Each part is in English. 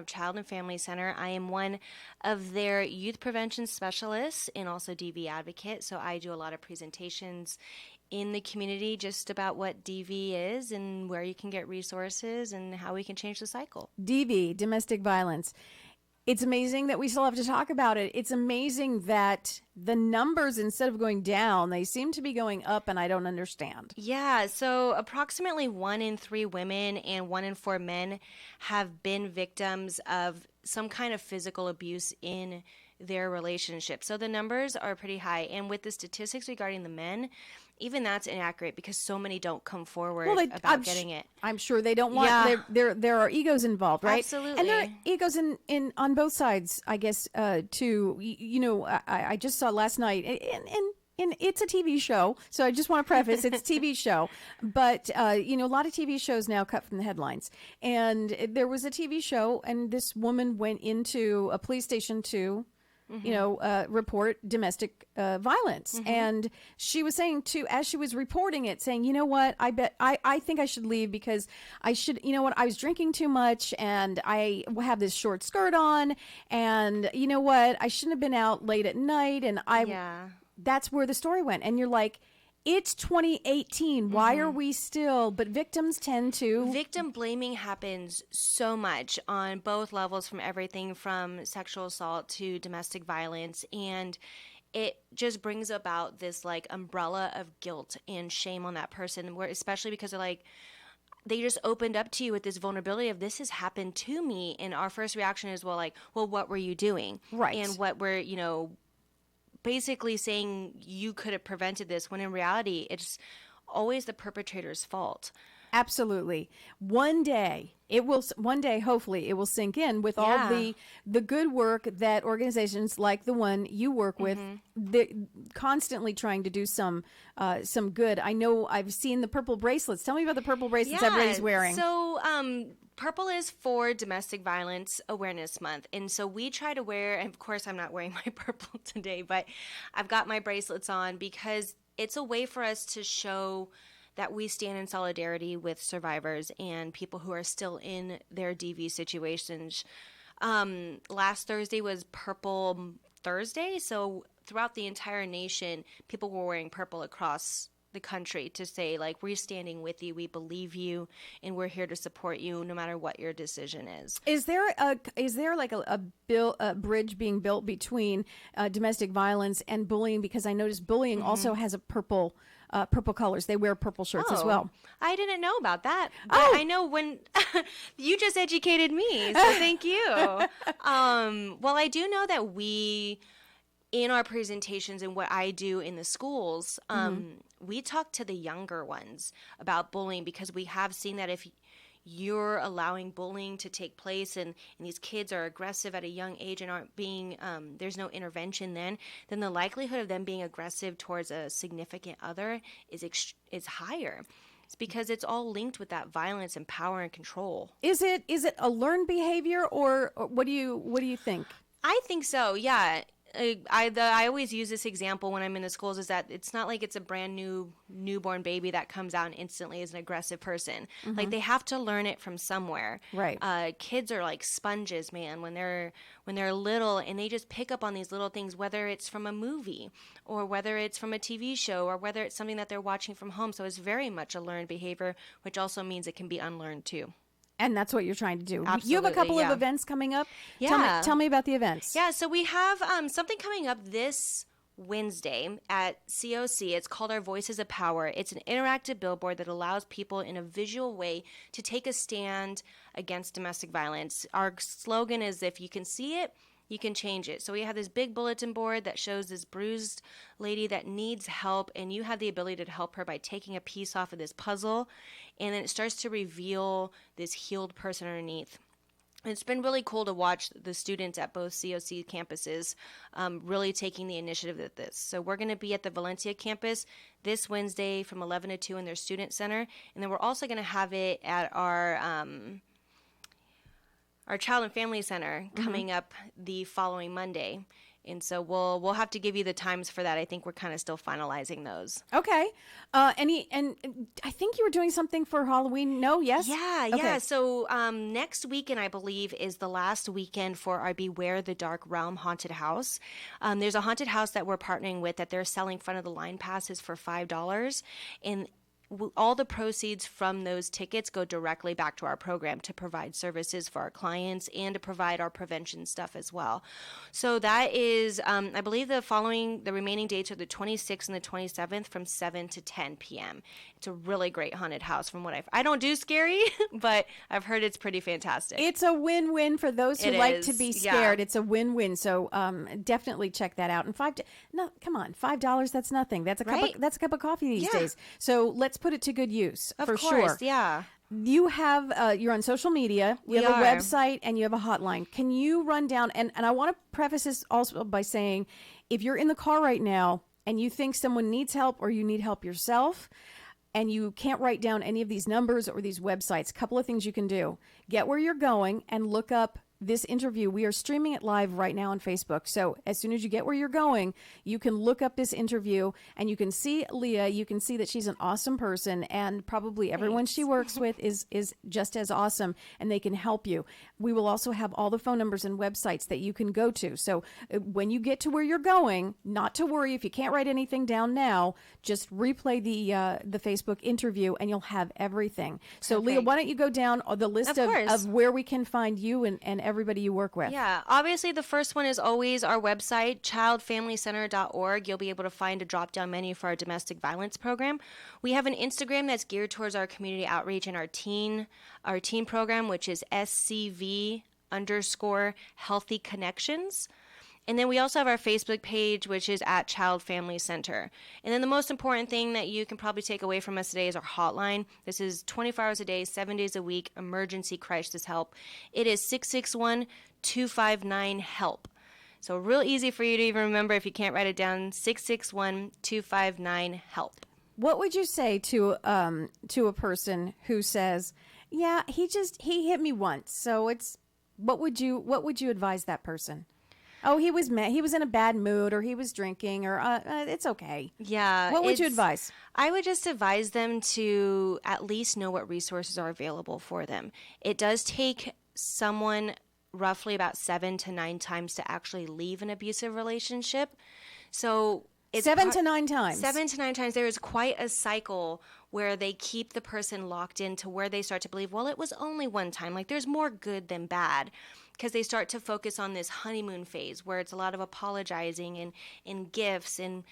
of Child and Family Center. I am one of their youth prevention specialists and also DV advocate. So I do a lot of presentations in the community just about what DV is and where you can get resources and how we can change the cycle. DV, domestic violence. It's amazing that we still have to talk about it. It's amazing that the numbers, instead of going down, they seem to be going up, and I don't understand. Yeah, so approximately 1 in 3 women and 1 in 4 men have been victims of some kind of physical abuse in their relationship. So the numbers are pretty high. And with the statistics regarding the men, even that's inaccurate because so many don't come forward about getting it. I'm sure they don't want. Yeah. There are egos involved, right? Absolutely. And there are egos in on both sides, I guess. Too. I just saw last night, and it's a TV show, so I just want to preface it's a TV show. But a lot of TV shows now cut from the headlines. And there was a TV show, and this woman went into a police station to report domestic violence. Mm-hmm. And she was saying as she was reporting it, saying, you know what, I think I should leave because I was drinking too much and I have this short skirt on and you know what, I shouldn't have been out late at night. And that's where the story went. And you're like, it's 2018. Why are we still? But victims tend to. Victim blaming happens so much on both levels, from everything from sexual assault to domestic violence. And it just brings about this like umbrella of guilt and shame on that person, where especially because they're like, they just opened up to you with this vulnerability of this has happened to me. And our first reaction is, well, what were you doing? Right. And what were, basically saying you could have prevented this, when in reality it's always the perpetrator's fault. Absolutely. One day, hopefully, it will sink in with all the good work that organizations like the one you work with, they're constantly trying to do some good. I know I've seen the purple bracelets. Tell me about the purple bracelets everybody's wearing. So, purple is for Domestic Violence Awareness Month. And so we try to wear, and of course I'm not wearing my purple today, but I've got my bracelets on because it's a way for us to show that we stand in solidarity with survivors and people who are still in their DV situations. Last Thursday was Purple Thursday, so throughout the entire nation, people were wearing purple across the country to say, like, we're standing with you, we believe you, and we're here to support you no matter what your decision is. Is there like a bridge being built between domestic violence and bullying? Because I noticed bullying also has a purple colors. They wear purple shirts as well. I didn't know about that. But I know when you just educated me, so thank you. Well, I do know that we, in our presentations and what I do in the schools, we talk to the younger ones about bullying, because we have seen that if you're allowing bullying to take place and these kids are aggressive at a young age and aren't being, there's no intervention then the likelihood of them being aggressive towards a significant other is higher. It's because it's all linked with that violence and power and control. Is it a learned behavior, or what do you think? I think so, yeah. I always use this example when I'm in the schools, is that it's not like it's a brand new newborn baby that comes out and instantly is an aggressive person. Like, they have to learn it from somewhere. Right. Kids are like sponges, man, when they're little, and they just pick up on these little things, whether it's from a movie or whether it's from a TV show or whether it's something that they're watching from home. So it's very much a learned behavior, which also means it can be unlearned too. And that's what you're trying to do. Absolutely, you have a couple of events coming up. Yeah. Tell me about the events. Yeah, so we have something coming up this Wednesday at COC. It's called Our Voices of Power. It's an interactive billboard that allows people in a visual way to take a stand against domestic violence. Our slogan is, if you can see it, you can change it. So we have this big bulletin board that shows this bruised lady that needs help, and you have the ability to help her by taking a piece off of this puzzle, and then it starts to reveal this healed person underneath. And it's been really cool to watch the students at both COC campuses really taking the initiative at this. So we're going to be at the Valencia campus this Wednesday from 11 to 2 in their student center, and then we're also going to have it at our Child and Family Center coming up the following Monday. And so we'll have to give you the times for that. I think we're kind of still finalizing those. Okay. And I think you were doing something for Halloween. No, yes? Yeah, Okay. yeah. So next weekend, I believe, is the last weekend for our Beware the Dark Realm haunted house. There's a haunted house that we're partnering with that they're selling front of the line passes for $5. And all the proceeds from those tickets go directly back to our program to provide services for our clients and to provide our prevention stuff as well. So that is, I believe the remaining dates are the 26th and the 27th from 7 to 10 p.m. It's a really great haunted house from what I don't do scary, but I've heard it's pretty fantastic. It's a win-win for those who like to be scared. Yeah. It's a win-win. So definitely check that out. And come on, $5, that's nothing. That's a cup of coffee these days. So let's put it to good use for sure. Yeah. You have you're on social media. You have a website and you have a hotline. Can you run down and I want to preface this also by saying, if you're in the car right now and you think someone needs help or you need help yourself, and you can't write down any of these numbers or these websites, a couple of things you can do. Get where you're going and look up this interview. We are streaming it live right now on Facebook. So as soon as you get where you're going, you can look up this interview and you can see Leah. You can see that she's an awesome person, and probably everyone she works with is just as awesome, and they can help you. We will also have all the phone numbers and websites that you can go to. So when you get to where you're going, not to worry if you can't write anything down now, just replay the Facebook interview and you'll have everything. So Leah, why don't you go down the list of where we can find you and everybody you work with? Yeah, obviously the first one is always our website, childfamilycenter.org. You'll be able to find a drop-down menu for our domestic violence program. We have an Instagram that's geared towards our community outreach and our teen program, which is SCV_Healthy Connections. And then we also have our Facebook page, which is at Child Family Center. And then the most important thing that you can probably take away from us today is our hotline. This is 24 hours a day, 7 days a week, emergency crisis help. It is 661-259-HELP. So real easy for you to even remember if you can't write it down, 661-259-HELP. What would you say to a person who says, yeah, he hit me once. So what would you advise that person? Oh, he was mad. He was in a bad mood, or he was drinking, or it's okay. Yeah. What would you advise? I would just advise them to at least know what resources are available for them. It does take someone roughly about 7 to 9 times to actually leave an abusive relationship. So it's 7 to 9 times. 7 to 9 times. There is quite a cycle where they keep the person locked in to where they start to believe, well, it was only one time. Like, there's more good than bad. Because they start to focus on this honeymoon phase where it's a lot of apologizing and gifts and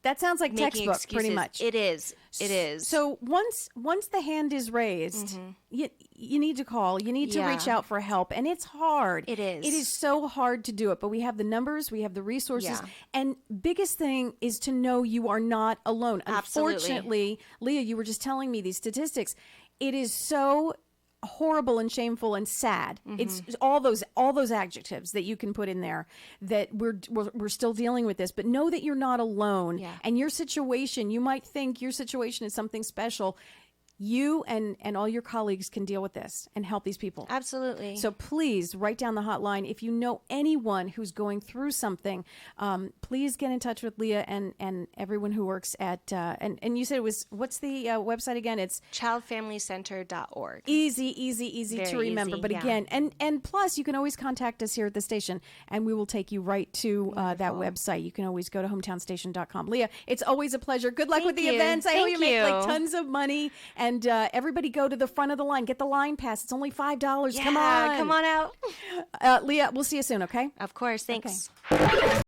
that sounds like textbook excuses. Pretty much. It is. So once the hand is raised, you need to call. You need to reach out for help, and it's hard. It is. It is so hard to do it, but we have the numbers, we have the resources, and biggest thing is to know you are not alone. Absolutely. Unfortunately, Leah, you were just telling me these statistics. It is so horrible and shameful and sad. It's all those adjectives that you can put in there that we're still dealing with this, but know that you're not alone. And your situation, you might think your situation is something special. You and all your colleagues can deal with this and help these people. Absolutely. So please write down the hotline. If you know anyone who's going through something, please get in touch with Leah and everyone who works at, and you said it was, what's the website again? It's childfamilycenter.org. Easy Very to remember. easy, but again, and plus you can always contact us here at the station and we will take you right to that website. You can always go to hometownstation.com. Leah, it's always a pleasure. Good luck with the events. I hope you make like tons of money. And everybody go to the front of the line. Get the line pass. It's only $5. Yeah, come on out. Leah, we'll see you soon, okay? Of course. Thanks. Okay.